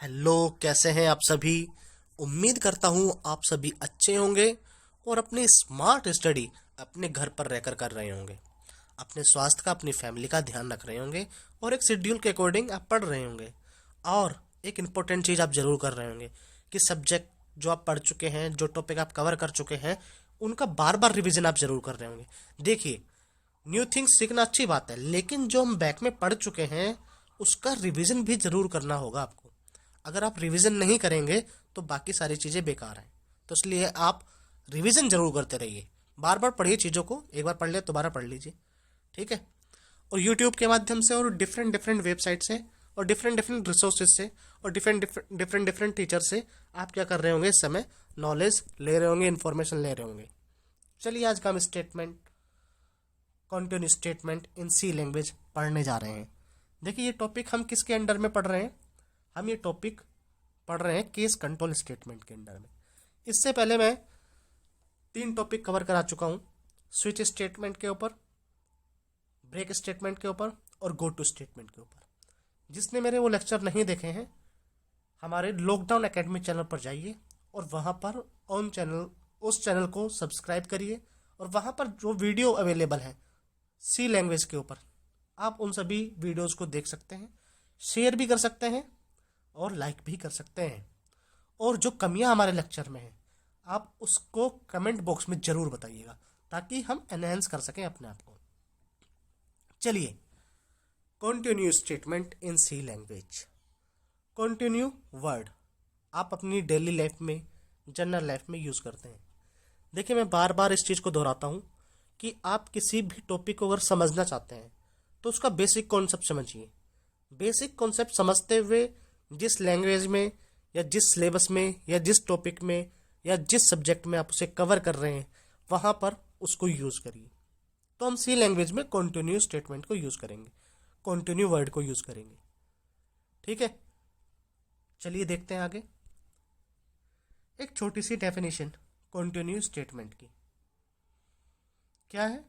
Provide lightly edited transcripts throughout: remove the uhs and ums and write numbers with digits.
Hello, कैसे हैं आप सभी। उम्मीद करता हूँ आप सभी अच्छे होंगे और अपनी स्मार्ट स्टडी अपने घर पर रहकर कर रहे होंगे। अपने स्वास्थ्य का, अपनी फैमिली का ध्यान रख रहे होंगे और एक शेड्यूल के अकॉर्डिंग आप पढ़ रहे होंगे। और एक इम्पोर्टेंट चीज़ आप ज़रूर कर रहे होंगे कि सब्जेक्ट जो आप पढ़ चुके हैं, जो टॉपिक आप कवर कर चुके हैं, उनका बार बार रिवीजन आप ज़रूर कर रहे होंगे। देखिए, न्यू थिंग्स सीखना अच्छी बात है, लेकिन जो हम बैक में पढ़ चुके हैं उसका रिवीजन भी ज़रूर करना होगा आपको। अगर आप रिवीजन नहीं करेंगे तो बाकी सारी चीज़ें बेकार हैं। तो इसलिए आप रिवीजन जरूर करते रहिए, बार बार पढ़िए चीज़ों को। एक बार पढ़ लिया दोबारा पढ़ लीजिए, ठीक है। और यूट्यूब के माध्यम से और डिफरेंट डिफरेंट वेबसाइट से और डिफरेंट डिफरेंट रिसोर्सेज से और डिफरेंट डिफरेंट टीचर से आप क्या कर रहे होंगे, इस समय नॉलेज ले रहे होंगे, इन्फॉर्मेशन ले रहे होंगे। चलिए, आज का हम statement, continuous statement in C language पढ़ने जा रहे हैं। देखिए, ये टॉपिक हम किसके अंडर में पढ़ रहे हैं। हम ये टॉपिक पढ़ रहे हैं केस कंट्रोल स्टेटमेंट के अंडर में। इससे पहले मैं 3 टॉपिक कवर करा चुका हूँ, स्विच स्टेटमेंट के ऊपर, ब्रेक स्टेटमेंट के ऊपर और गो टू स्टेटमेंट के ऊपर। जिसने मेरे वो लेक्चर नहीं देखे हैं, हमारे लॉकडाउन एकेडमी चैनल पर जाइए और वहाँ पर ऑन चैनल, उस चैनल को सब्सक्राइब करिए और वहाँ पर जो वीडियो अवेलेबल है सी लैंग्वेज के ऊपर, आप उन सभी वीडियोज़ को देख सकते हैं, शेयर भी कर सकते हैं और लाइक भी कर सकते हैं। और जो कमियां हमारे लेक्चर में हैं, आप उसको कमेंट बॉक्स में ज़रूर बताइएगा ताकि हम एनहेंस कर सकें अपने आप को। चलिए, continue statement in C language. Continue word आप अपनी डेली लाइफ में, जनरल लाइफ में यूज़ करते हैं। देखिए, मैं बार बार इस चीज़ को दोहराता हूँ कि आप किसी भी टॉपिक को अगर समझना चाहते हैं तो उसका बेसिक कॉन्सेप्ट समझिए। बेसिक कॉन्सेप्ट समझते हुए जिस लैंग्वेज में या जिस सिलेबस में या जिस टॉपिक में या जिस सब्जेक्ट में आप उसे कवर कर रहे हैं, वहाँ पर उसको यूज़ करिए। तो हम सी लैंग्वेज में कॉन्टिन्यू स्टेटमेंट को यूज़ करेंगे, कॉन्टिन्यू वर्ड को यूज़ करेंगे, ठीक है। चलिए देखते हैं आगे। एक छोटी सी डेफिनेशन कॉन्टिन्यू स्टेटमेंट की क्या है।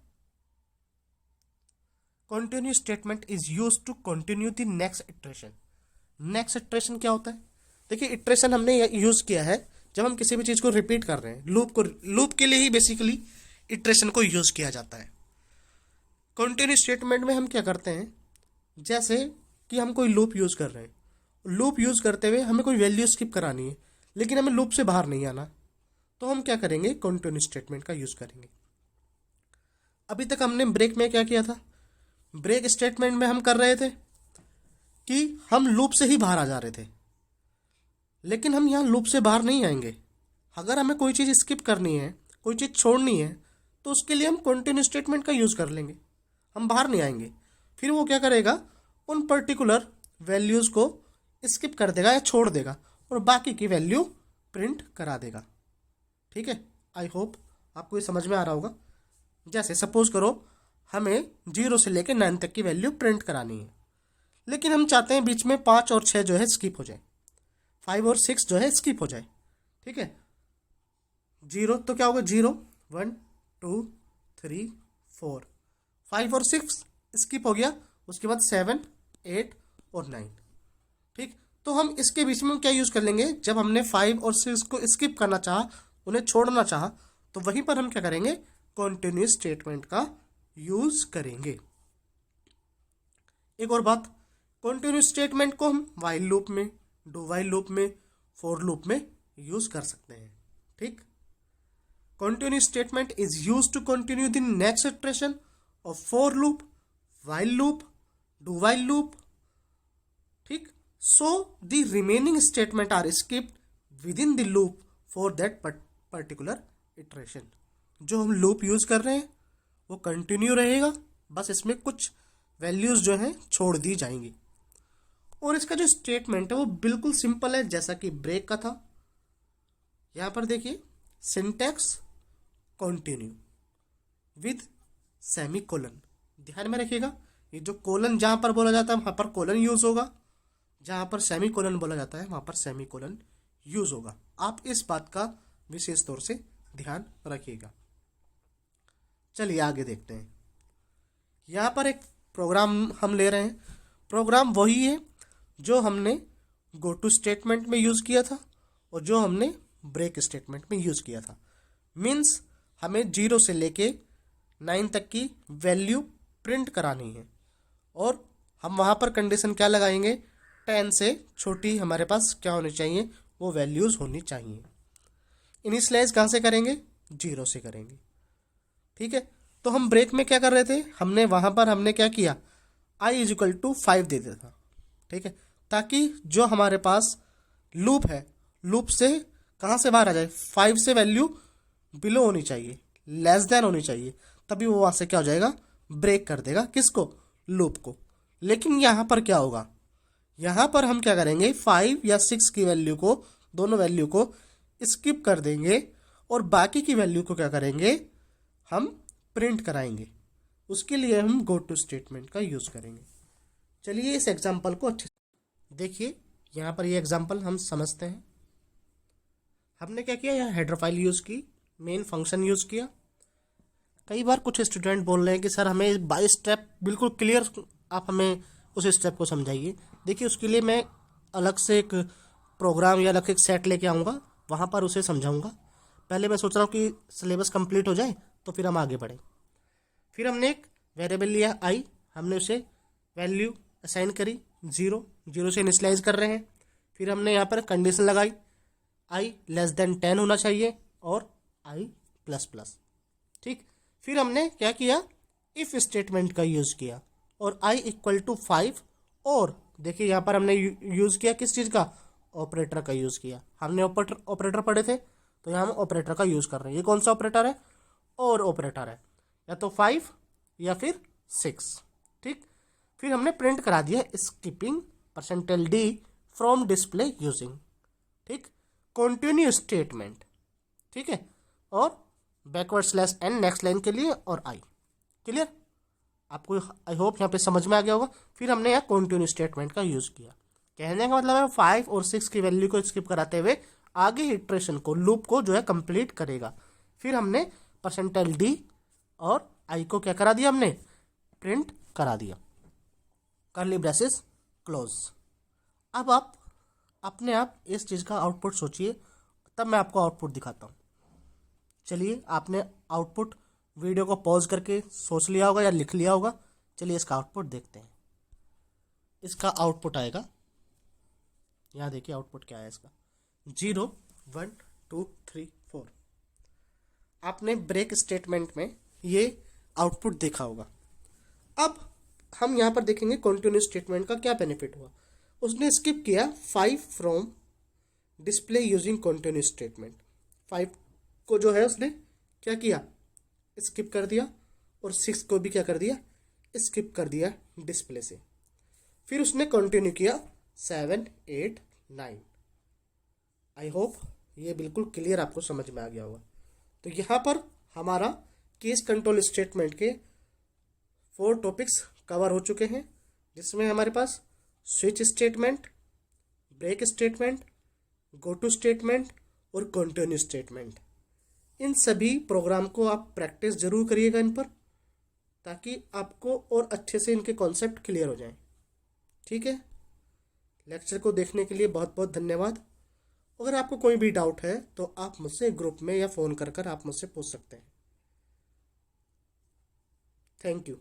Continue statement is use to continue the next iteration. Next iteration क्या होता है। देखिए, इटरेशन हमने यूज किया है जब हम किसी भी चीज को रिपीट कर रहे हैं, लूप के लिए ही बेसिकली इटरेशन को यूज किया जाता है। कंटिन्यू स्टेटमेंट में हम क्या करते हैं, जैसे कि हम कोई लूप यूज कर रहे हैं, लूप यूज करते हुए हमें कोई वैल्यू स्किप करानी है लेकिन हमें लूप से बाहर नहीं आना, तो हम क्या करेंगे, कंटिन्यू स्टेटमेंट का यूज करेंगे। अभी तक हमने ब्रेक में क्या किया था, ब्रेक स्टेटमेंट में हम कर रहे थे कि हम लूप से ही बाहर आ जा रहे थे, लेकिन हम यहाँ लूप से बाहर नहीं आएंगे। अगर हमें कोई चीज़ स्किप करनी है, कोई चीज़ छोड़नी है, तो उसके लिए हम कंटिन्यू स्टेटमेंट का यूज़ कर लेंगे, हम बाहर नहीं आएंगे। फिर वो क्या करेगा, उन पर्टिकुलर वैल्यूज़ को स्किप कर देगा या छोड़ देगा और बाकी की वैल्यू प्रिंट करा देगा, ठीक है। आई होप आपको ये समझ में आ रहा होगा। जैसे सपोज करो हमें 0 से लेकर 9 तक की वैल्यू प्रिंट करानी है, लेकिन हम चाहते हैं बीच में 5 और 6 जो है स्किप हो जाए, 5 और 6 जो है स्किप हो जाए, ठीक है। 0 तो क्या होगा, 0 1 2 3 4, 5 और 6 स्किप हो गया, उसके बाद 7 8 और 9, ठीक। तो हम इसके बीच में क्या यूज़ कर लेंगे, जब हमने 5 और 6 को स्किप करना चाहा, उन्हें छोड़ना चाहा, तो वहीं पर हम क्या करेंगे, कॉन्टिन्यूस स्टेटमेंट का यूज़ करेंगे। एक और बात, कॉन्टिन्यूस स्टेटमेंट को हम वाइल लूप में, डू वाइल लूप में, फॉर लूप में यूज कर सकते हैं, ठीक। Continuous statement is use to continue the next iteration of for loop, while loop, do while loop, ठीक। So the remaining statement are skipped within the loop for that particular iteration. जो हम loop use कर रहे हैं वो continue रहेगा, बस इसमें कुछ वैल्यूज जो हैं छोड़ दी जाएंगी। और इसका जो स्टेटमेंट है वो बिल्कुल सिंपल है, जैसा कि ब्रेक का था। यहां पर देखिए, syntax continue with semi colon, ध्यान में रखिएगा, ये जो कोलन जहां पर बोला जाता है वहां पर कोलन यूज होगा, जहां पर सेमी कोलन बोला जाता है वहां पर सेमी कोलन यूज होगा। आप इस बात का विशेष तौर से ध्यान रखिएगा। चलिए आगे देखते हैं। यहां पर एक प्रोग्राम हम ले रहे हैं, प्रोग्राम वही है जो हमने गो टू स्टेटमेंट में यूज़ किया था और जो हमने ब्रेक स्टेटमेंट में यूज़ किया था। मीन्स हमें 0 से लेके 9 तक की वैल्यू प्रिंट करानी है और हम वहाँ पर कंडीशन क्या लगाएंगे, 10 से छोटी हमारे पास क्या होनी चाहिए, वो वैल्यूज़ होनी चाहिए। इनिशियलाइज कहाँ से करेंगे, 0 से करेंगे। ठीक है, तो हम ब्रेक में क्या कर रहे थे, हमने वहाँ पर हमने क्या किया, i इज इक्वल टू 5 दे देता। ठीक है, ताकि जो हमारे पास लूप है, लूप से कहाँ से बाहर आ जाए, 5 से वैल्यू बिलो होनी चाहिए, लेस देन होनी चाहिए, तभी वो वहाँ से क्या हो जाएगा, ब्रेक कर देगा किसको, लूप को। लेकिन यहाँ पर क्या होगा, यहाँ पर हम क्या करेंगे, 5 या 6 की वैल्यू को, दोनों वैल्यू को स्किप कर देंगे और बाकी की वैल्यू को क्या करेंगे, हम प्रिंट कराएंगे। उसके लिए हम गो टू स्टेटमेंट का यूज़ करेंगे। चलिए इस एग्जांपल को अच्छे से देखिए। यहाँ पर ये एग्जांपल हम समझते हैं। हमने क्या किया, यहाँ हेडर फाइल यूज़ की, मेन फंक्शन यूज़ किया। कई बार कुछ स्टूडेंट बोल रहे हैं कि सर हमें बाय स्टेप बिल्कुल क्लियर आप हमें उस स्टेप को समझाइए। देखिए उसके लिए मैं अलग से एक प्रोग्राम या अलग से एक सेट लेके आऊँगा, वहाँ पर उसे समझाऊँगा। पहले मैं सोच रहा हूँ कि सिलेबस कंप्लीट हो जाए तो फिर हम आगे बढ़ें। फिर हमने एक वेरिएबल लिया i, हमने उसे वैल्यू असाइन करी 0 से इनिशियलाइज कर रहे हैं। फिर हमने यहाँ पर कंडीशन लगाई i लेस देन 10 होना चाहिए और i प्लस प्लस। ठीक, फिर हमने क्या किया, इफ स्टेटमेंट का यूज़ किया और i इक्वल टू 5, और देखिए यहाँ पर हमने यूज़ किया किस चीज़ का, ऑपरेटर का यूज़ किया। हमने ऑपरेटर पढ़े थे तो यहाँ हम ऑपरेटर का यूज़ कर रहे हैं। ये कौन सा ऑपरेटर है, और ऑपरेटर है, या तो 5 या फिर 6। ठीक, फिर हमने प्रिंट करा दिया skipping %d from display using, ठीक, कंटिन्यू स्टेटमेंट, ठीक है, और backward slash n next line के लिए और i। क्लियर, आपको आई होप यहाँ पे समझ में आ गया होगा। फिर हमने यहाँ कंटिन्यू स्टेटमेंट का यूज़ किया। कहने का मतलब है 5 और 6 की वैल्यू को स्किप कराते हुए आगे इटरेशन को, लूप को जो है कंप्लीट करेगा। फिर हमने %d और i को क्या करा दिया, हमने प्रिंट करा दिया, कर्ली ब्रेसेस क्लोज। अब आप अपने आप इस चीज़ का आउटपुट सोचिए, तब मैं आपको आउटपुट दिखाता हूँ। चलिए, आपने आउटपुट वीडियो को पॉज करके सोच लिया होगा या लिख लिया होगा। चलिए इसका आउटपुट देखते हैं। इसका आउटपुट आएगा, यहाँ देखिए आउटपुट क्या है इसका, 0 1 2 3 4। आपने ब्रेक स्टेटमेंट में ये आउटपुट देखा होगा। अब हम यहाँ पर देखेंगे कंटिन्यू स्टेटमेंट का क्या बेनिफिट हुआ। उसने स्किप किया 5 from display using continue statement. 5 को जो है उसने क्या किया, स्किप कर दिया, और 6 को भी क्या कर दिया, स्किप कर दिया डिस्प्ले से। फिर उसने कंटिन्यू किया 7 8 9। आई होप ये बिल्कुल क्लियर आपको समझ में आ गया होगा। तो यहाँ पर हमारा केस कंट्रोल स्टेटमेंट के 4 टॉपिक्स कवर हो चुके हैं, जिसमें हमारे पास switch statement, break statement, go to statement और कंटिन्यू स्टेटमेंट। इन सभी प्रोग्राम को आप प्रैक्टिस जरूर करिएगा इन पर, ताकि आपको और अच्छे से इनके कॉन्सेप्ट क्लियर हो जाएं। ठीक है, लेक्चर को देखने के लिए बहुत बहुत धन्यवाद। अगर आपको कोई भी डाउट है तो आप मुझसे ग्रुप में या फ़ोन कर आप मुझसे पूछ सकते हैं। Thank you.